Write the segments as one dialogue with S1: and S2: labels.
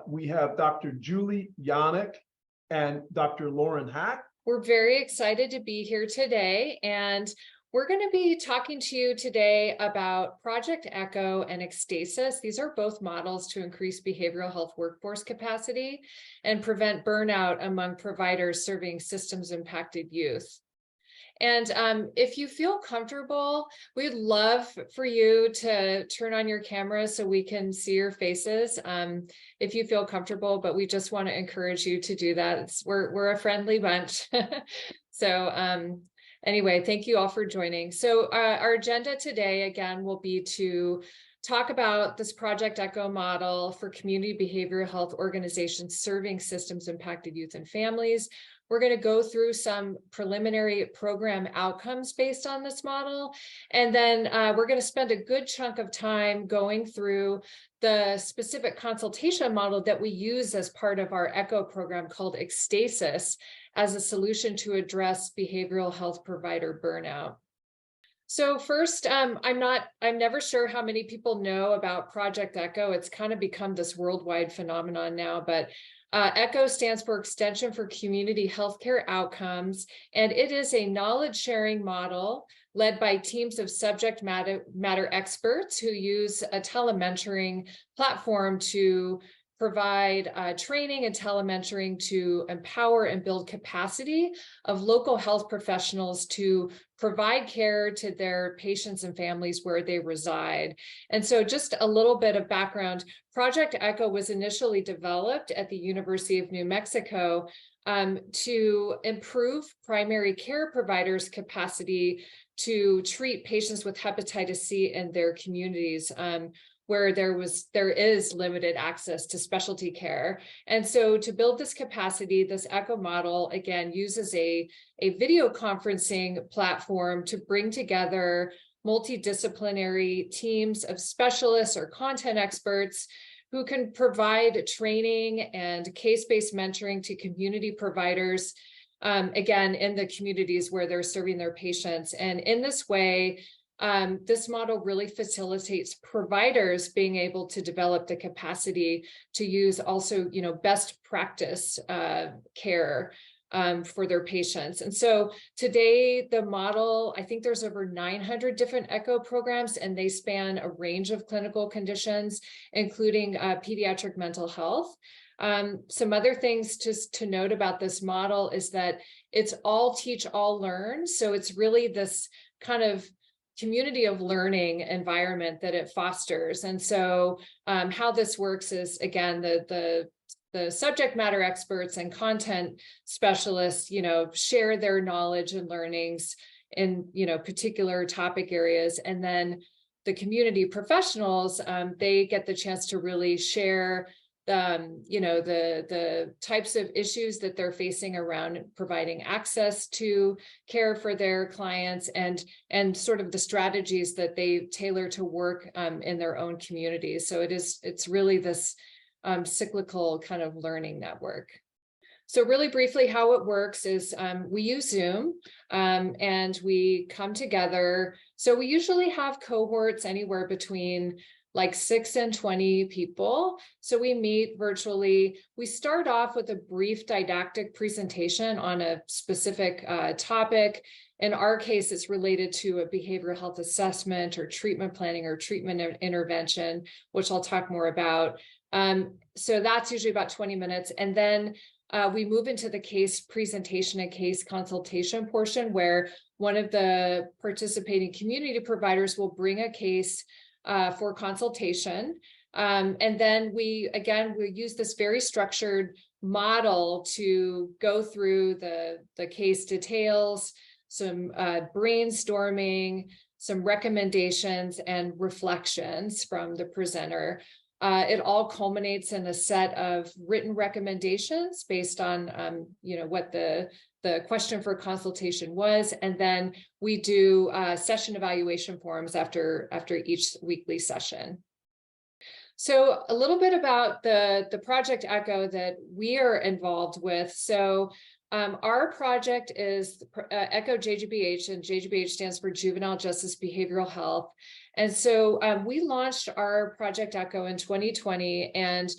S1: We have Dr. Julie Yannick and Dr. Lauren Hack.
S2: We're very excited to be here today, and we're going to be talking to you today about Project ECHO and Ecstasis. These are both models to increase behavioral health workforce capacity and prevent burnout among providers serving systems-impacted youth. And if you feel comfortable, we'd love for you to turn on your camera so we can see your faces if you feel comfortable, but we just want to encourage you to do that. We're a friendly bunch. So anyway, thank you all for joining. So our agenda today, again, will be to talk about this Project ECHO model for community behavioral health organizations serving systems impacted youth and families. We're going to go through some preliminary program outcomes based on this model. And then we're going to spend a good chunk of time going through the specific consultation model that we use as part of our ECHO program called Ecstasis as a solution to address behavioral health provider burnout. So first, I'm never sure how many people know about Project ECHO. It's kind of become this worldwide phenomenon now, but ECHO stands for Extension for Community Healthcare Outcomes, and it is a knowledge-sharing model led by teams of subject matter experts who use a telementoring platform to provide training and telementoring to empower and build capacity of local health professionals to provide care to their patients and families where they reside. And so just a little bit of background, Project ECHO was initially developed at the University of New Mexico to improve primary care providers' capacity to treat patients with hepatitis C in their communities, where there is limited access to specialty care. And so to build this capacity, this ECHO model, again, uses a video conferencing platform to bring together multidisciplinary teams of specialists or content experts who can provide training and case-based mentoring to community providers, again, in the communities where they're serving their patients. And in this way, this model really facilitates providers being able to develop the capacity to use also, best practice care for their patients. And so today, the model, I think there's over 900 different ECHO programs, and they span a range of clinical conditions, including pediatric mental health. Some other things to note about this model is that it's all teach, all learn. So it's really this kind of community of learning environment that it fosters. And so how this works is, again, the subject matter experts and content specialists, share their knowledge and learnings in, particular topic areas. And then the community professionals, they get the chance to really share the types of issues that they're facing around providing access to care for their clients and sort of the strategies that they tailor to work in their own communities. So it's really this cyclical kind of learning network. So really briefly, how it works is we use Zoom and we come together. So we usually have cohorts anywhere between like 6 and 20 people. So we meet virtually. We start off with a brief didactic presentation on a specific topic. In our case, it's related to a behavioral health assessment or treatment planning or treatment intervention, which I'll talk more about. So that's usually about 20 minutes. And then we move into the case presentation and case consultation portion, where one of the participating community providers will bring a case for consultation. And then we use this very structured model to go through the case details, some brainstorming, some recommendations and reflections from the presenter. It all culminates in a set of written recommendations based on, what the question for consultation was. And then we do session evaluation forums after each weekly session. So a little bit about the Project ECHO that we are involved with. So our project is ECHO JGBH, and JGBH stands for Juvenile Justice Behavioral Health. And so we launched our Project ECHO in 2020, and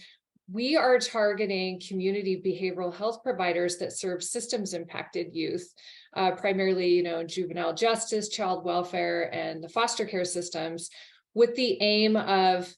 S2: we are targeting community behavioral health providers that serve systems impacted youth, primarily, juvenile justice, child welfare, and the foster care systems, with the aim of,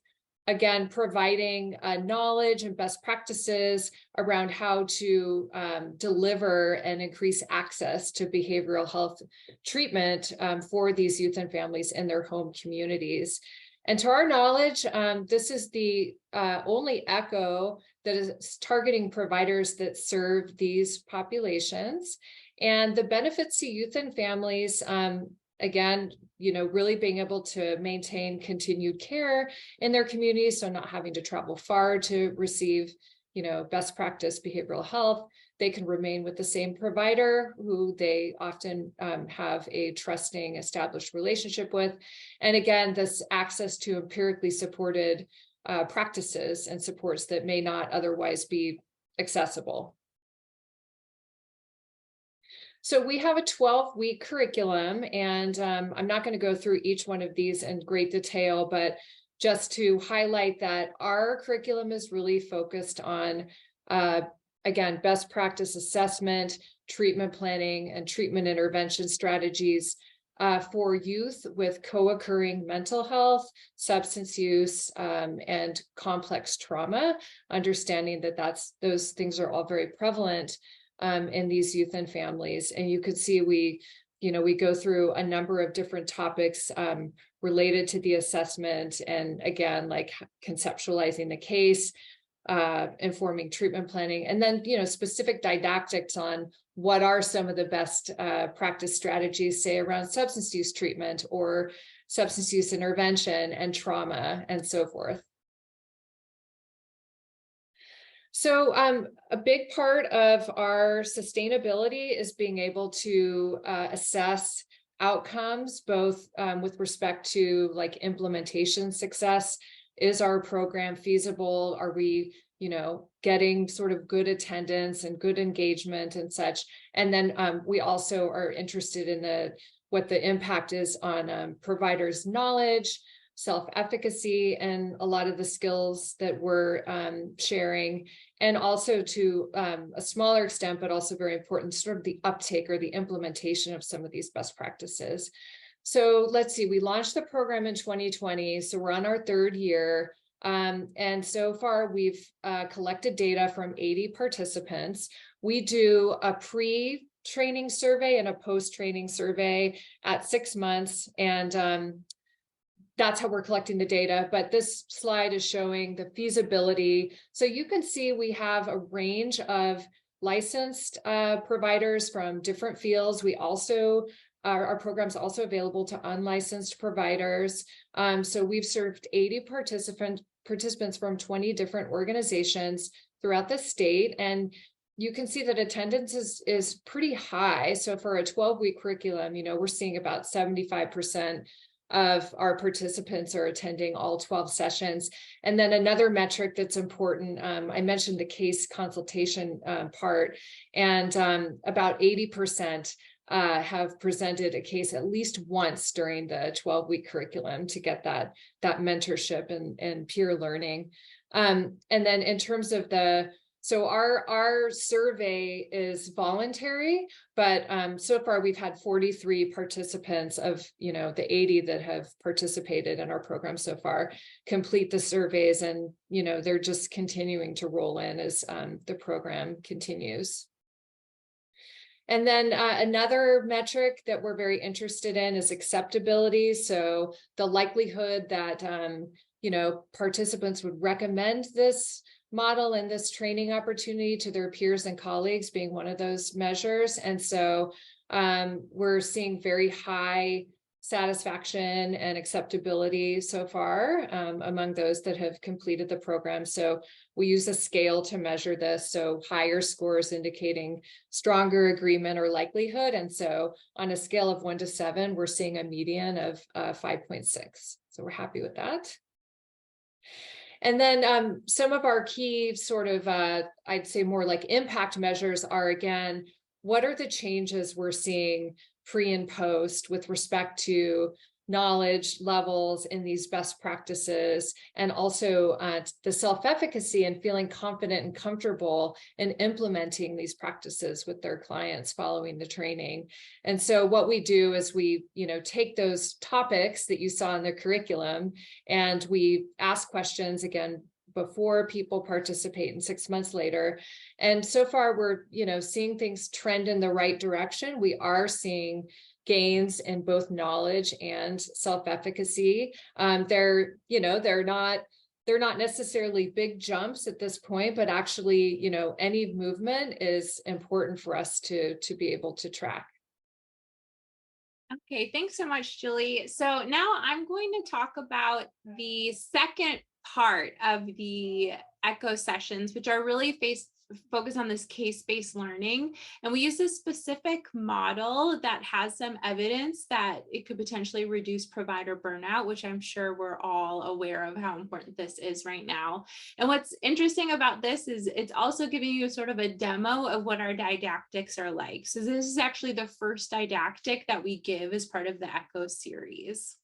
S2: again, providing knowledge and best practices around how to deliver and increase access to behavioral health treatment for these youth and families in their home communities. And to our knowledge, this is the only ECHO that is targeting providers that serve these populations. And the benefits to youth and families, again, really being able to maintain continued care in their communities, so not having to travel far to receive, best practice behavioral health. They can remain with the same provider who they often have a trusting, established relationship with. And again, this access to empirically supported practices and supports that may not otherwise be accessible. So we have a 12-week curriculum, and I'm not going to go through each one of these in great detail, but just to highlight that our curriculum is really focused on, again, best practice assessment, treatment planning, and treatment intervention strategies for youth with co-occurring mental health, substance use, and complex trauma, understanding that those things are all very prevalent in these youth and families. And you could see we go through a number of different topics related to the assessment, and again, like conceptualizing the case, informing treatment planning, and then specific didactics on what are some of the best practice strategies, say around substance use treatment or substance use intervention and trauma and so forth. So a big part of our sustainability is being able to assess outcomes, both with respect to like implementation success. Is our program feasible? Are we, getting sort of good attendance and good engagement and such? And then we also are interested in what the impact is on providers' knowledge, self-efficacy, and a lot of the skills that we're sharing, and also to a smaller extent, but also very important, sort of the uptake or the implementation of some of these best practices. So let's see, we launched the program in 2020, so we're on our third year. And so far we've collected data from 80 participants. We do a pre-training survey and a post-training survey at 6 months, and that's how we're collecting the data. But this slide is showing the feasibility. So you can see we have a range of licensed providers from different fields. We also, our program's also available to unlicensed providers. So we've served 80 participants from 20 different organizations throughout the state. And you can see that attendance is pretty high. So for a 12-week curriculum, we're seeing about 75% of our participants are attending all 12 sessions. And then another metric that's important, I mentioned the case consultation part, and about 80% have presented a case at least once during the 12-week curriculum to get that mentorship and peer learning. And then in terms of so our survey is voluntary, but so far we've had 43 participants of the 80 that have participated in our program so far complete the surveys, and they're just continuing to roll in as the program continues. And then another metric that we're very interested in is acceptability. So the likelihood that participants would recommend this model and this training opportunity to their peers and colleagues being one of those measures. And so we're seeing very high satisfaction and acceptability so far among those that have completed the program. So we use a scale to measure this. So higher scores indicating stronger agreement or likelihood. And so on a scale of 1 to 7, we're seeing a median of 5.6. So we're happy with that. And then some of our key sort of, I'd say more like impact measures are, again, what are the changes we're seeing pre and post with respect to knowledge levels in these best practices, and also the self-efficacy and feeling confident and comfortable in implementing these practices with their clients following the training. And so what we do is we, take those topics that you saw in the curriculum, and we ask questions again before people participate and 6 months later. And so far we're, seeing things trend in the right direction. We are seeing gains in both knowledge and self-efficacy. They're not necessarily big jumps at this point, but actually, any movement is important for us to be able to track.
S3: Okay, thanks so much, Julie. So now I'm going to talk about the second part of the ECHO sessions, which are really focus on this case-based learning. And we use this specific model that has some evidence that it could potentially reduce provider burnout, which I'm sure we're all aware of how important this is right now. And what's interesting about this is it's also giving you sort of a demo of what our didactics are like. So this is actually the first didactic that we give as part of the ECHO series.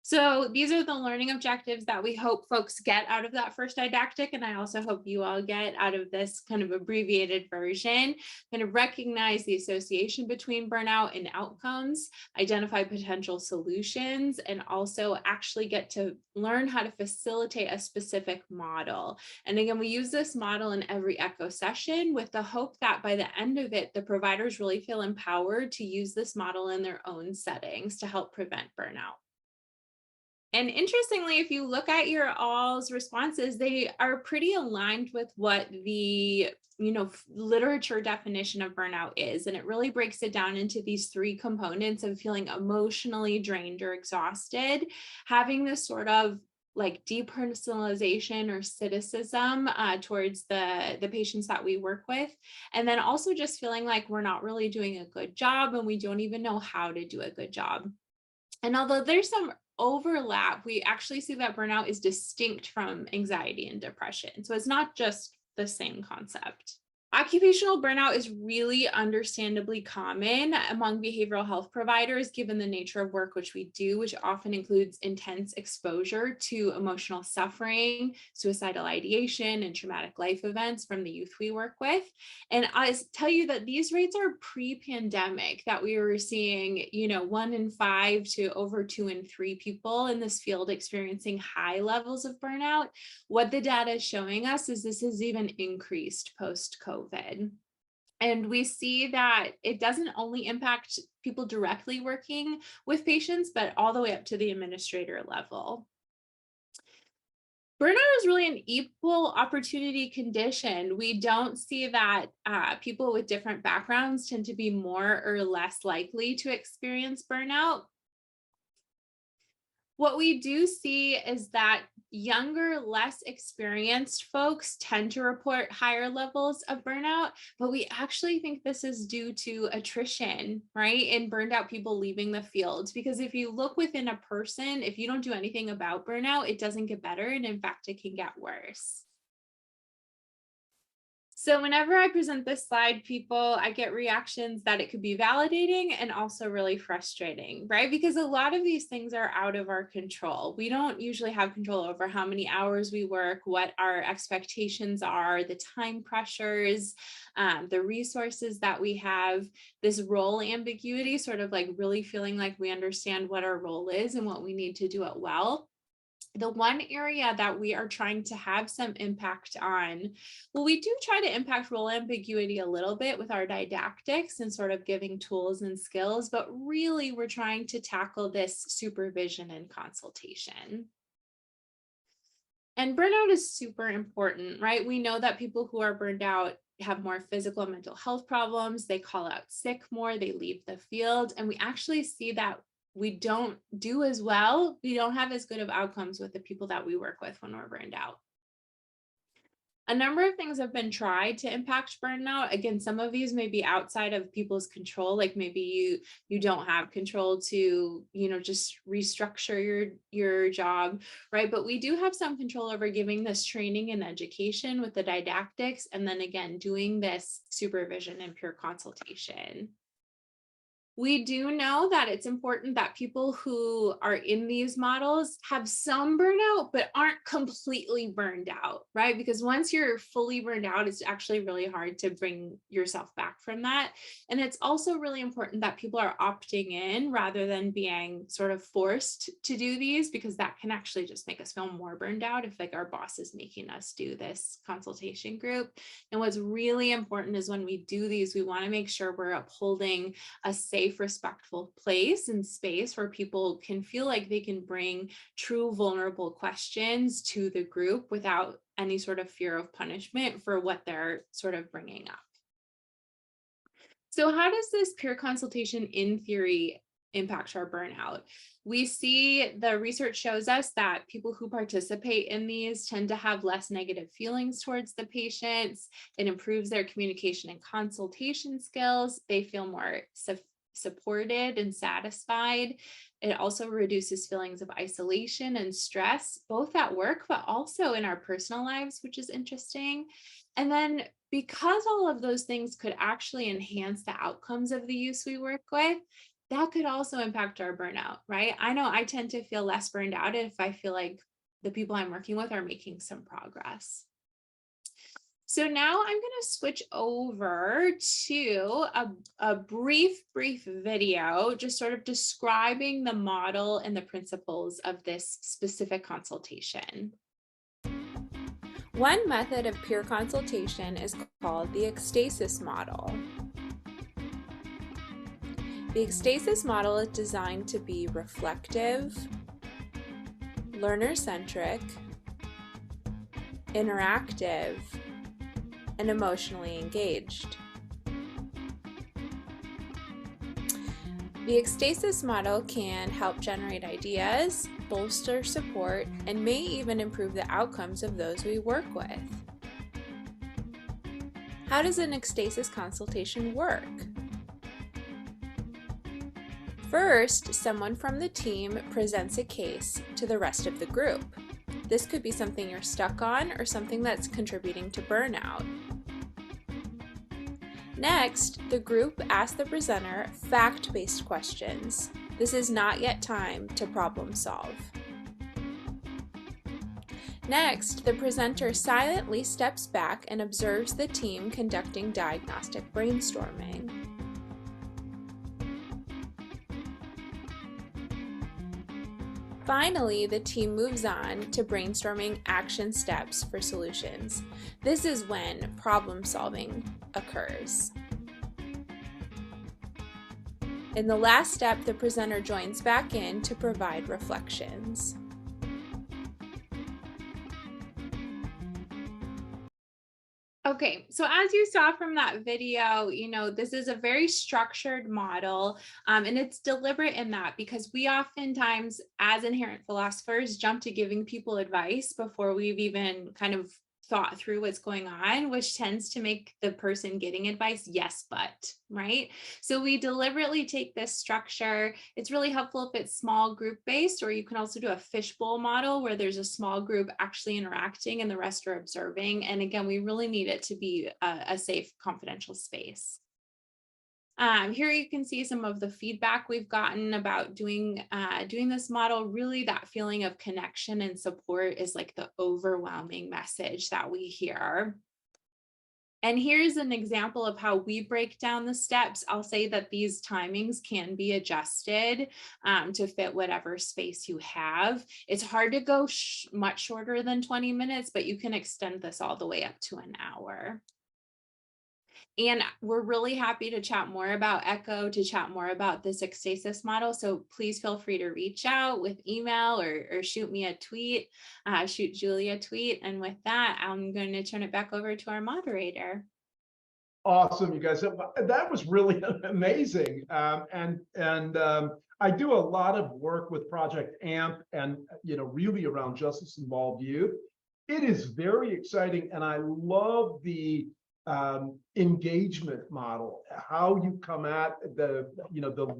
S3: So these are the learning objectives that we hope folks get out of that first didactic. And I also hope you all get out of this kind of abbreviated version, kind of recognize the association between burnout and outcomes, identify potential solutions, and also actually get to learn how to facilitate a specific model. And again, we use this model in every ECHO session with the hope that by the end of it, the providers really feel empowered to use this model in their own settings to help prevent burnout. And interestingly, if you look at your all's responses, they are pretty aligned with what the literature definition of burnout is. And it really breaks it down into these three components of feeling emotionally drained or exhausted, having this sort of like depersonalization or cynicism towards the patients that we work with. And then also just feeling like we're not really doing a good job and we don't even know how to do a good job. And although there's some overlap, we actually see that burnout is distinct from anxiety and depression. So it's not just the same concept. Occupational burnout is really understandably common among behavioral health providers, given the nature of work which we do, which often includes intense exposure to emotional suffering, suicidal ideation, and traumatic life events from the youth we work with. And I tell you that these rates are pre-pandemic, that we were seeing, 1 in 5 to over 2 in 3 people in this field experiencing high levels of burnout. What the data is showing us is this has even increased post-COVID. And we see that it doesn't only impact people directly working with patients, but all the way up to the administrator level. Burnout is really an equal opportunity condition. We don't see that people with different backgrounds tend to be more or less likely to experience burnout. What we do see is that younger, less experienced folks tend to report higher levels of burnout, but we actually think this is due to attrition, right? And burned out people leaving the field. Because if you look within a person, if you don't do anything about burnout, it doesn't get better. And in fact, it can get worse. So whenever I present this slide, I get reactions that it could be validating and also really frustrating, right? Because a lot of these things are out of our control. We don't usually have control over how many hours we work, what our expectations are, the time pressures, the resources that we have, this role ambiguity, sort of like really feeling like we understand what our role is and what we need to do it well. The one area that we are trying to have some impact on, well, we do try to impact role ambiguity a little bit with our didactics and sort of giving tools and skills, but really we're trying to tackle this supervision and consultation. And burnout is super important, right? We know that people who are burned out have more physical and mental health problems. They call out sick more, they leave the field. And we actually see that we don't do as well. We don't have as good of outcomes with the people that we work with when we're burned out. A number of things have been tried to impact burnout. Again, some of these may be outside of people's control, like maybe you don't have control to, just restructure your job, right? But we do have some control over giving this training and education with the didactics, and then again, doing this supervision and peer consultation. We do know that it's important that people who are in these models have some burnout, but aren't completely burned out, right? Because once you're fully burned out, it's actually really hard to bring yourself back from that. And it's also really important that people are opting in rather than being sort of forced to do these, because that can actually just make us feel more burned out if like our boss is making us do this consultation group. And what's really important is when we do these, we want to make sure we're upholding a safe, respectful place and space where people can feel like they can bring true vulnerable questions to the group without any sort of fear of punishment for what they're sort of bringing up. So how does this peer consultation in theory impact our burnout? We see the research shows us that people who participate in these tend to have less negative feelings towards the patients. It improves their communication and consultation skills. They feel more supported and satisfied. It also reduces feelings of isolation and stress, both at work, but also in our personal lives, which is interesting. And then because all of those things could actually enhance the outcomes of the youth we work with, that could also impact our burnout, right? I know I tend to feel less burned out if I feel like the people I'm working with are making some progress. So now I'm going to switch over to a brief video, just sort of describing the model and the principles of this specific consultation.
S4: One method of peer consultation is called the ecstasis model. The ecstasis model is designed to be reflective, learner-centric, interactive, and emotionally engaged. The ecstasis model can help generate ideas, bolster support, and may even improve the outcomes of those we work with. How does an ecstasis consultation work? First, someone from the team presents a case to the rest of the group. This could be something you're stuck on or something that's contributing to burnout. Next, the group asks the presenter fact-based questions. This is not yet time to problem solve. Next, the presenter silently steps back and observes the team conducting diagnostic brainstorming. Finally, the team moves on to brainstorming action steps for solutions. This is when problem solving occurs. In the last step, the presenter joins back in to provide reflections.
S3: Okay, so as you saw from that video, this is a very structured model, and it's deliberate in that because we oftentimes, as inherent philosophers, jump to giving people advice before we've even kind of thought through what's going on, which tends to make the person getting advice, yes, but, right? So we deliberately take this structure. It's really helpful if it's small group based, or you can also do a fishbowl model where there's a small group actually interacting and the rest are observing. And again, we really need it to be a safe, confidential space. Here you can see some of the feedback we've gotten about doing this model. Really, that feeling of connection and support is like the overwhelming message that we hear. And here's an example of how we break down the steps. I'll say that these timings can be adjusted to fit whatever space you have. It's hard to go much shorter than 20 minutes, but you can extend this all the way up to an hour. And we're really happy to chat more about ECHO, to chat more about this ecstasis model. So please feel free to reach out with email or shoot me a tweet, shoot Julie a tweet. And with that, I'm going to turn it back over to our moderator.
S1: Awesome, you guys. That was really amazing. I do a lot of work with Project AMP and, really around justice involved youth. It is very exciting. And I love the engagement model, how you come at the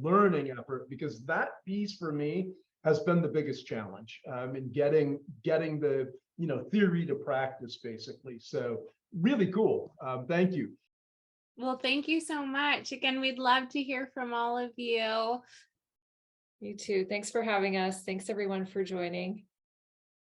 S1: learning effort, because that piece for me has been the biggest challenge in getting the theory to practice, basically. So really cool. Thank you.
S3: Well, thank you so much. Again, we'd love to hear from all of you.
S2: You too. Thanks for having us. Thanks everyone for joining.